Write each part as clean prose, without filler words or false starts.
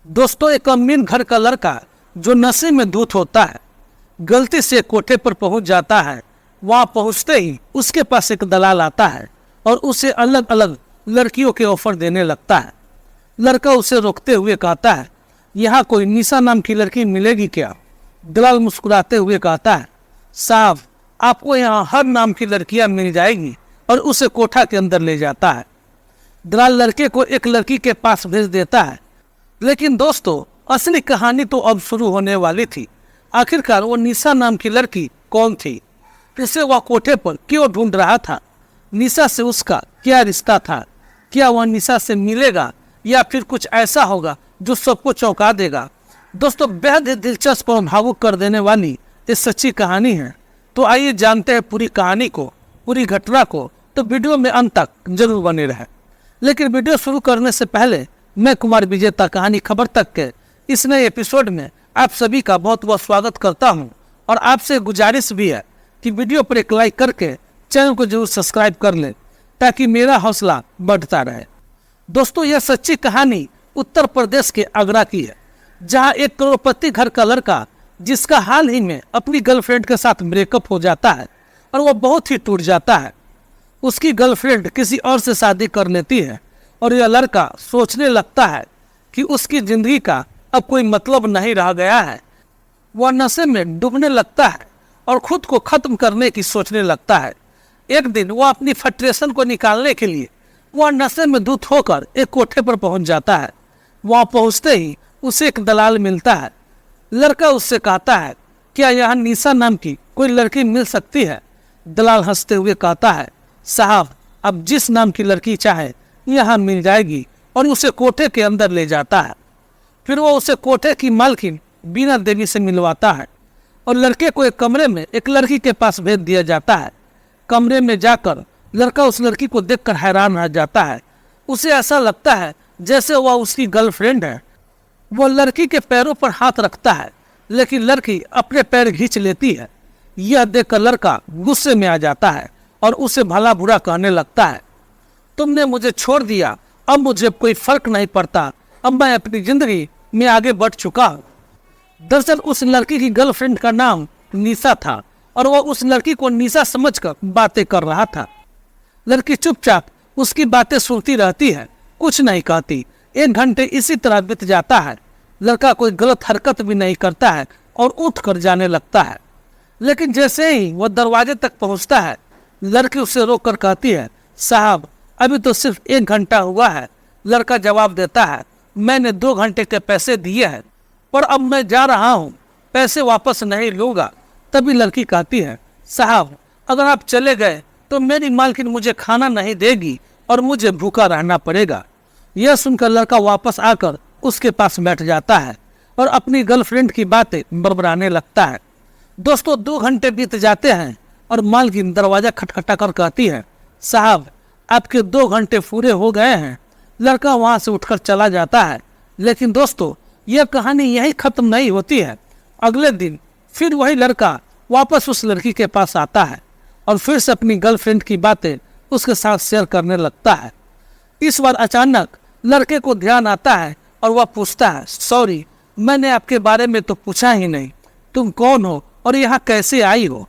दोस्तों, एक अमीर घर का लड़का जो नशे में धुत होता है, गलती से कोठे पर पहुंच जाता है। वहां पहुंचते ही उसके पास एक दलाल आता है और उसे अलग अलग लड़कियों के ऑफर देने लगता है। लड़का उसे रोकते हुए कहता है, यहाँ कोई निशा नाम की लड़की मिलेगी क्या? दलाल मुस्कुराते हुए कहता है, साहब, आपको यहाँ हर नाम की लड़कियां मिल जाएगी, और उसे कोठा के अंदर ले जाता है। दलाल लड़के को एक लड़की के पास भेज देता है। लेकिन दोस्तों, असली कहानी तो अब शुरू होने वाली थी। आखिरकार वो निशा नाम की लड़की कौन थी? इसे वह कोठे पर क्यों ढूंढ रहा था? निशा से उसका क्या रिश्ता था? क्या वह निशा से मिलेगा या फिर कुछ ऐसा होगा जो सबको चौंका देगा? दोस्तों, बेहद दिलचस्प और भावुक कर देने वाली ये सच्ची कहानी है। तो आइए जानते हैं पूरी कहानी को, पूरी घटना को। तो वीडियो में अंत तक जरूर बने रहे। लेकिन वीडियो शुरू करने से पहले मैं कुमार विजेता कहानी खबर तक के इस नए एपिसोड में आप सभी का बहुत बहुत स्वागत करता हूं। और आपसे गुजारिश भी है कि वीडियो पर एक लाइक करके चैनल को जरूर सब्सक्राइब कर लें, ताकि मेरा हौसला बढ़ता रहे। दोस्तों, यह सच्ची कहानी उत्तर प्रदेश के आगरा की है, जहां एक करोड़पति घर का लड़का, जिसका हाल ही में अपनी गर्लफ्रेंड के साथ ब्रेकअप हो जाता है और वह बहुत ही टूट जाता है। उसकी गर्लफ्रेंड किसी और से शादी कर लेती है और यह लड़का सोचने लगता है कि उसकी जिंदगी का अब कोई मतलब नहीं रह गया है। वह नशे में डूबने लगता है और खुद को खत्म करने की सोचने लगता है। एक दिन वह अपनी फ्रस्ट्रेशन को निकालने के लिए वह नशे में धुत होकर एक कोठे पर पहुंच जाता है। वहां पहुंचते ही उसे एक दलाल मिलता है। लड़का उससे कहता है, क्या यहाँ निशा नाम की कोई लड़की मिल सकती है? दलाल हंसते हुए कहता है, साहब, अब जिस नाम की लड़की चाहे यहाँ मिल जाएगी, और उसे कोठे के अंदर ले जाता है। फिर वो उसे कोठे की मालकिन बीना देवी से मिलवाता है और लड़के को एक कमरे में एक लड़की के पास भेज दिया जाता है। कमरे में जाकर लड़का उस लड़की को देखकर हैरान रह जाता है। उसे ऐसा लगता है जैसे वह उसकी गर्लफ्रेंड है। वो लड़की के पैरों पर हाथ रखता है, लेकिन लड़की अपने पैर खींच लेती है। यह देखकर लड़का गुस्से में आ जाता है और उसे भला बुरा कहने लगता है, तुमने मुझे छोड़ दिया, अब मुझे कोई फर्क नहीं पड़ता, अब मैं अपनी जिंदगी में आगे बढ़ चुका हूँ। दरअसल उस लड़की की गर्लफ्रेंड का नाम निशा था और वह उस लड़की को निशा समझकर बातें कर रहा था। लड़की चुपचाप उसकी बातें सुनती रहती है, कुछ नहीं कहती। 1 घंटे इसी तरह बीत जाता है। लड़का कोई गलत हरकत भी नहीं करता है और उठ कर जाने लगता है। लेकिन जैसे ही वह दरवाजे तक पहुंचता है, लड़की उसे रोक कर कहती है, साहब, अभी तो सिर्फ 1 घंटा हुआ है। लड़का जवाब देता है, मैंने 2 घंटे के पैसे दिए हैं, पर अब मैं जा रहा हूँ, पैसे वापस नहीं लूँगा। तभी लड़की कहती है, साहब, अगर आप चले गए तो मेरी मालकिन मुझे खाना नहीं देगी और मुझे भूखा रहना पड़ेगा। यह सुनकर लड़का वापस आकर उसके पास बैठ जाता है और अपनी गर्लफ्रेंड की बातें बड़बड़ाने लगता है। दोस्तों, 2 घंटे बीत जाते हैं और मालकिन दरवाजा खटखटा कर कहती है, साहब, आपके 2 घंटे पूरे हो गए हैं। लड़का वहां से उठकर चला जाता है। लेकिन दोस्तों, यह कहानी यही खत्म नहीं होती है। अगले दिन फिर वही लड़का वापस उस लड़की के पास आता है और फिर से अपनी गर्लफ्रेंड की बातें उसके साथ शेयर करने लगता है। इस बार अचानक लड़के को ध्यान आता है और वह पूछता है, सॉरी, मैंने आपके बारे में तो पूछा ही नहीं, तुम कौन हो और यहाँ कैसे आई हो?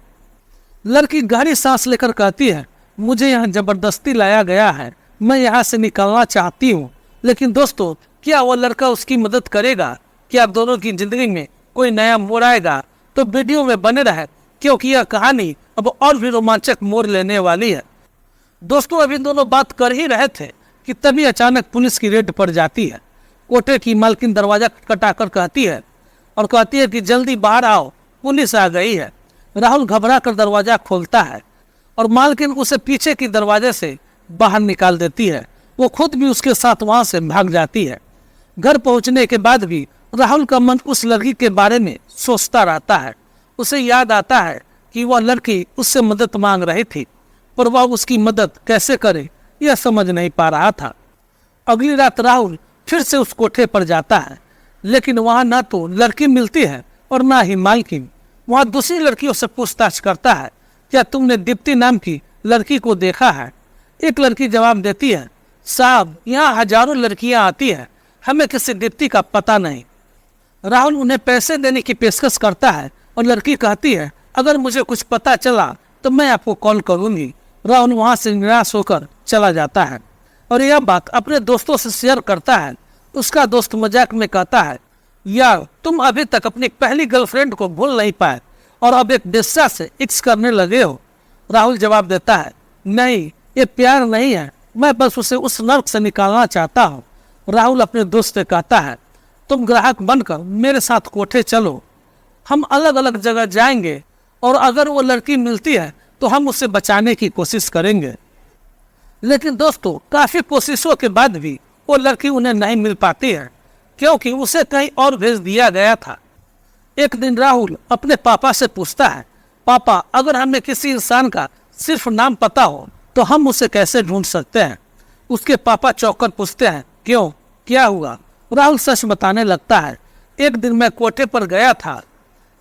लड़की गहरी सांस लेकर कहती है, मुझे यहाँ जबरदस्ती लाया गया है, मैं यहाँ से निकलना चाहती हूँ। लेकिन दोस्तों, क्या वह लड़का उसकी मदद करेगा? क्या आप दोनों की जिंदगी में कोई नया मोड़ आएगा? तो वीडियो में बने रहे, क्योंकि यह कहानी अब और भी रोमांचक मोड़ लेने वाली है। दोस्तों, अभी दोनों बात कर ही रहे थे कि तभी अचानक पुलिस की रेड पड़ जाती है। कोठे की मालकिन दरवाजा खटखटाकर कहती है और कहती है कि जल्दी बाहर आओ, पुलिस आ गई है। राहुल घबरा कर दरवाजा खोलता है और मालकिन उसे पीछे की दरवाजे से बाहर निकाल देती है। वो खुद भी उसके साथ वहां से भाग जाती है। घर पहुंचने के बाद भी राहुल का मन उस लड़की के बारे में सोचता रहता है। उसे याद आता है कि वह लड़की उससे मदद मांग रही थी, पर वह उसकी मदद कैसे करे यह समझ नहीं पा रहा था। अगली रात राहुल फिर से उस कोठे पर जाता है, लेकिन वहां ना तो लड़की मिलती है और ना ही मालकिन। वहां दूसरी लड़कियों से पूछताछ करता है, क्या तुमने दीप्ति नाम की लड़की को देखा है? एक लड़की जवाब देती है, साहब, यहाँ हजारों लड़कियां आती हैं, हमें किसी दीप्ति का पता नहीं। राहुल उन्हें पैसे देने की पेशकश करता है और लड़की कहती है अगर मुझे कुछ पता चला तो मैं आपको कॉल करूंगी। राहुल वहां से निराश होकर चला जाता है और यह बात अपने दोस्तों से शेयर करता है। उसका दोस्त मजाक में कहता है यार तुम अभी तक अपनी पहली गर्लफ्रेंड को भूल नहीं पाए और अब एक बेस्या से इक्स करने लगे हो। राहुल जवाब देता है नहीं, ये प्यार नहीं है, मैं बस उसे उस नर्क से निकालना चाहता हूँ। राहुल अपने दोस्त से कहता है तुम ग्राहक बनकर मेरे साथ कोठे चलो, हम अलग अलग जगह जाएंगे और अगर वो लड़की मिलती है तो हम उसे बचाने की कोशिश करेंगे। लेकिन दोस्तों काफी कोशिशों के बाद भी वो लड़की उन्हें नहीं मिल पाती है क्योंकि उसे कहीं और भेज दिया गया था। एक दिन राहुल अपने पापा से पूछता है पापा अगर हमें किसी इंसान का सिर्फ नाम पता हो तो हम उसे कैसे ढूंढ सकते हैं। उसके पापा चौंक पूछते हैं क्यों, क्या हुआ। राहुल सच बताने लगता है एक दिन मैं कोठे पर गया था।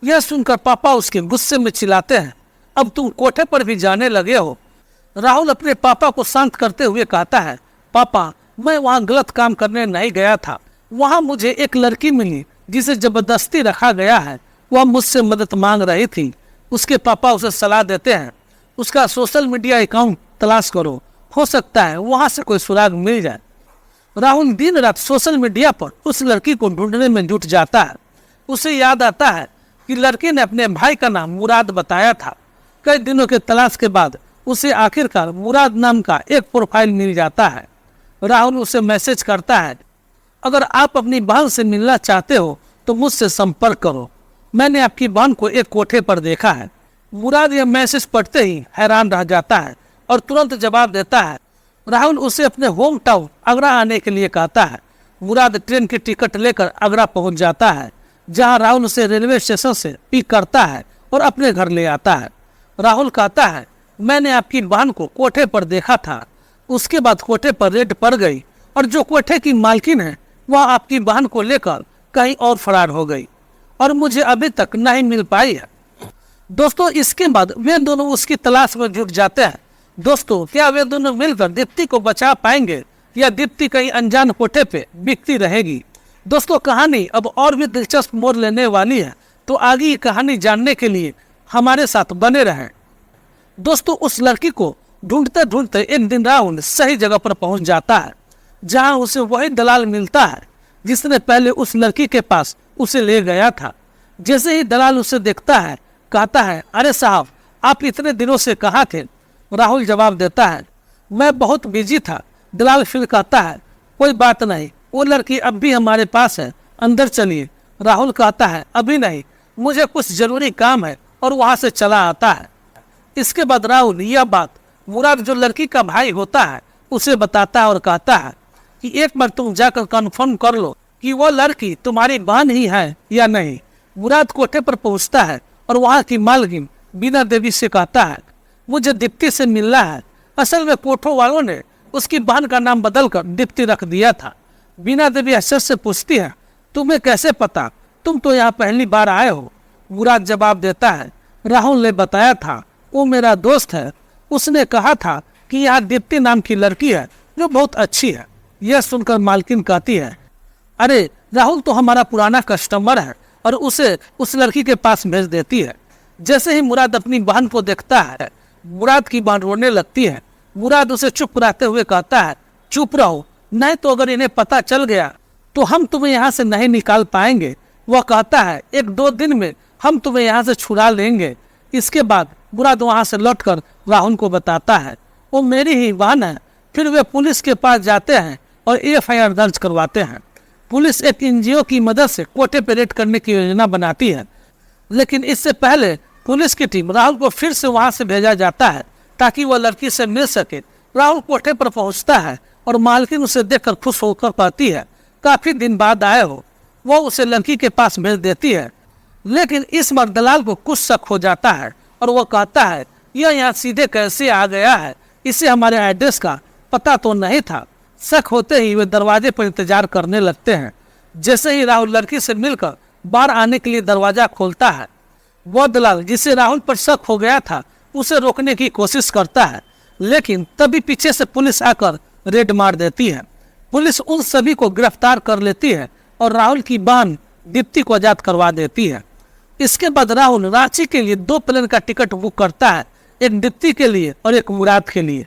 यह सुनकर पापा उसके गुस्से में चिल्लाते हैं अब तुम कोठे पर भी जाने लगे हो। राहुल अपने पापा को शांत करते हुए कहता है पापा मैं वहाँ गलत काम करने नहीं गया था, वहाँ मुझे एक लड़की मिली जिसे जबरदस्ती रखा गया है, वह मुझसे मदद मांग रही थी। उसके पापा उसे सलाह देते हैं उसका सोशल मीडिया अकाउंट तलाश करो, हो सकता है वहाँ से कोई सुराग मिल जाए। राहुल दिन रात सोशल मीडिया पर उस लड़की को ढूंढने में जुट जाता है। उसे याद आता है कि लड़की ने अपने भाई का नाम मुराद बताया था। कई दिनों के तलाश के बाद उसे आखिरकार मुराद नाम का एक प्रोफाइल मिल जाता है। राहुल उसे मैसेज करता है अगर आप अपनी बहन से मिलना चाहते हो तो मुझसे संपर्क करो, मैंने आपकी बहन को एक कोठे पर देखा है। मुराद यह मैसेज पढ़ते ही हैरान रह जाता है और तुरंत जवाब देता है। राहुल उसे अपने होम टाउन आगरा आने के लिए कहता है। मुराद ट्रेन की टिकट लेकर आगरा पहुंच जाता है जहां राहुल उसे रेलवे स्टेशन से पिक करता है और अपने घर ले आता है। राहुल कहता है मैंने आपकी बहन को कोठे पर देखा था, उसके बाद कोठे पर रेड पड़ गई और जो कोठे की मालकिन है वह आपकी बहन को लेकर कहीं और फरार हो गई और मुझे अभी तक नहीं मिल पाई है। दोस्तों इसके बाद वे दोनों उसकी तलाश में जुट जाते हैं। दोस्तों क्या वे दोनों मिलकर दीप्ति को बचा पाएंगे या दीप्ति कहीं अनजान कोठे पे बिकती रहेगी। दोस्तों कहानी अब और भी दिलचस्प मोड़ लेने वाली है, तो आगे की कहानी जानने के लिए हमारे साथ बने रहें। दोस्तों उस लड़की को ढूंढते ढूंढते एक दिन राहुल सही जगह पर पहुंच जाता है जहां उसे वही दलाल मिलता है जिसने पहले उस लड़की के पास उसे ले गया था। जैसे ही दलाल उसे देखता है कहता है अरे साहब आप इतने दिनों से कहाँ थे। राहुल जवाब देता है मैं बहुत बिजी था। दलाल फिर कहता है कोई बात नहीं, वो लड़की अब भी हमारे पास है, अंदर चलिए। राहुल कहता है अभी नहीं, मुझे कुछ जरूरी काम है और वहां से चला आता है। इसके बाद राहुल यह बात मुराद जो लड़की का भाई होता है उसे बताता है और कहता है कि एक बार तुम जाकर कंफर्म कर लो कि वो लड़की तुम्हारी बहन ही है या नहीं। मुराद कोठे पर पहुंचता है और वहां की मालकिन बीना देवी से कहता है मुझे दीप्ति से मिलना है। असल में कोठों वालों ने उसकी बहन का नाम बदलकर दीप्ति रख दिया था। बीना देवी आश्चर्य से पूछती है तुम्हें कैसे पता, तुम तो यहाँ पहली बार आए हो। मुराद जवाब देता है राहुल ने बताया था, वो मेरा दोस्त है, उसने कहा था कि यहाँ दीप्ति नाम की लड़की है जो बहुत अच्छी है। यह सुनकर मालकिन कहती है अरे राहुल तो हमारा पुराना कस्टमर है और उसे उस लड़की के पास भेज देती है। जैसे ही मुराद अपनी बहन को देखता है मुराद की बहन रोने लगती है। मुराद उसे चुप कराते हुए कहता है चुप रहो, नहीं तो अगर इन्हें पता चल गया तो हम तुम्हें यहाँ से नहीं निकाल पाएंगे। वह कहता है 1-2 दिन में हम तुम्हें यहाँ से छुड़ा लेंगे। इसके बाद मुराद वहाँ से लौटकर राहुल को बताता है वो मेरी ही बहन है। फिर वे पुलिस के पास जाते हैं और FIR दर्ज करवाते हैं। पुलिस एक NGO की मदद से कोठे पर रेड करने की योजना बनाती है, लेकिन इससे पहले पुलिस की टीम राहुल को फिर से वहां से भेजा जाता है ताकि वह लड़की से मिल सके। राहुल कोठे पर पहुंचता है और मालकिन उसे देखकर खुश होकर कहती है काफी दिन बाद आए हो। वह उसे लड़की के पास भेज देती है, लेकिन इस बार दलाल को कुछ शक हो जाता है और वह कहता है यह यहाँ सीधे कैसे आ गया है, इसे हमारे एड्रेस का पता तो नहीं था। शक होते ही वे दरवाजे पर इंतजार करने लगते हैं। जैसे ही राहुल लड़की से मिलकर बाहर आने के लिए दरवाजा खोलता है वह दलाल जिसे राहुल पर शक हो गया था उसे रोकने की कोशिश करता है, लेकिन तभी पीछे से पुलिस आकर रेड मार देती है। पुलिस उन सभी को गिरफ्तार कर लेती है और राहुल की बहन दीप्ति को आजाद करवा देती है। इसके बाद राहुल रांची के लिए 2 प्लेन का टिकट बुक करता है, एक दीप्ति के लिए और एक मुराद के लिए।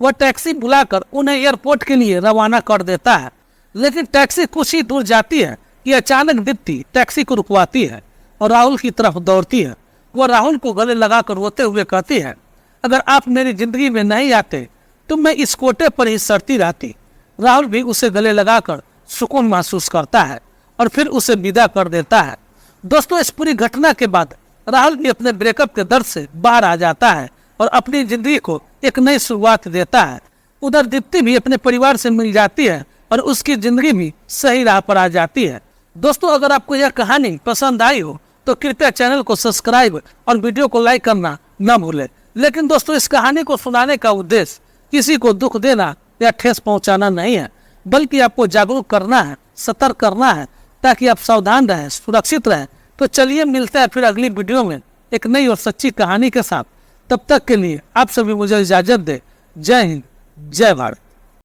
वह टैक्सी बुलाकर उन्हें एयरपोर्ट के लिए रवाना कर देता है, लेकिन टैक्सी कुछ ही दूर जाती है कि अचानक दीप्ति टैक्सी को रुकवाती है और राहुल की तरफ दौड़ती है। वह राहुल को गले लगाकर रोते हुए कहती है, अगर आप मेरी जिंदगी में नहीं आते तो मैं इस कोटे पर ही सड़ती रहती। राहुल भी उसे गले लगाकर सुकून महसूस करता है और फिर उसे विदा कर देता है। दोस्तों, इस पूरी घटना के बाद राहुल भी अपने ब्रेकअप के दर्द से बाहर आ जाता है और अपनी जिंदगी को एक नई शुरुआत देता है। उधर दीप्ति भी अपने परिवार से मिल जाती है और उसकी जिंदगी भी सही राह पर आ जाती है। दोस्तों, अगर आपको यह कहानी पसंद आई हो तो कृपया चैनल को सब्सक्राइब और वीडियो को लाइक करना न भूलें। लेकिन दोस्तों, इस कहानी को सुनाने का उद्देश्य किसी को दुख देना या ठेस पहुंचाना नहीं है, बल्कि आपको जागरूक करना है, सतर्क करना है, ताकि आप सावधान रहें, सुरक्षित रहें। तो चलिए मिलते हैं फिर अगली वीडियो में एक नई और सच्ची कहानी के साथ। तब तक के लिए आप सभी मुझे इजाजत दें। जय हिंद, जय भारत।